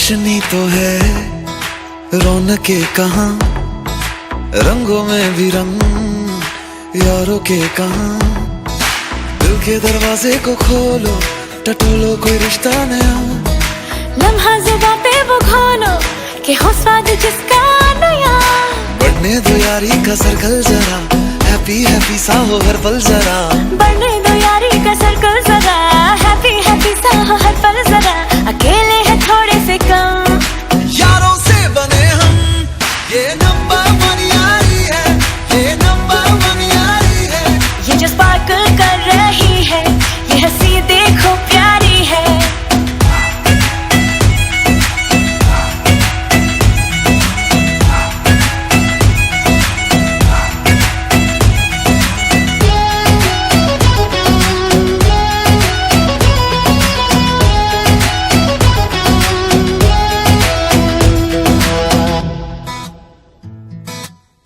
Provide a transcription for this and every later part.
रोशनी तो है, रौनकें कहाँ, रंगों में भी रंग, यारों के कहाँ। दिल के दरवाजे को खोलो, टटोलो कोई रिश्ता नया, लम्हा ज़ुबां पे वो घोलो कि हो स्वाद जिसका नया। बढ़ने दो यारी का सर्कल जरा, हैप्पी हैप्पी सा हो हर पल जरा। बढ़ने दो यारी का सर्कल जरा, हैप्पी हैप्पी सा हो हर पल जरा। अकेले हैं थोड़े से कम, यारों से बने हम, ये नंबर 1 यारी है, ये नंबर 1 यारी है। ये जो स्पार्कल कर रही है, ये हंसी देखो प्यारी है।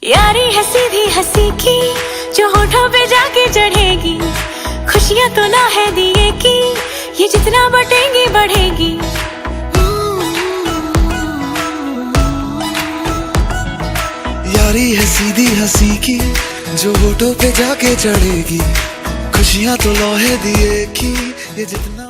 यारी है सीधी हंसी की, जो होठों पे जाके चढ़ेगी। खुशियां तो ना है दिए की, ये जितना बटेंगी बढ़ेगी। यारी है सीधी हंसी की, जो होठों पे जाके चढ़ेगी। खुशियां तो लोहे दिए की, ये जितना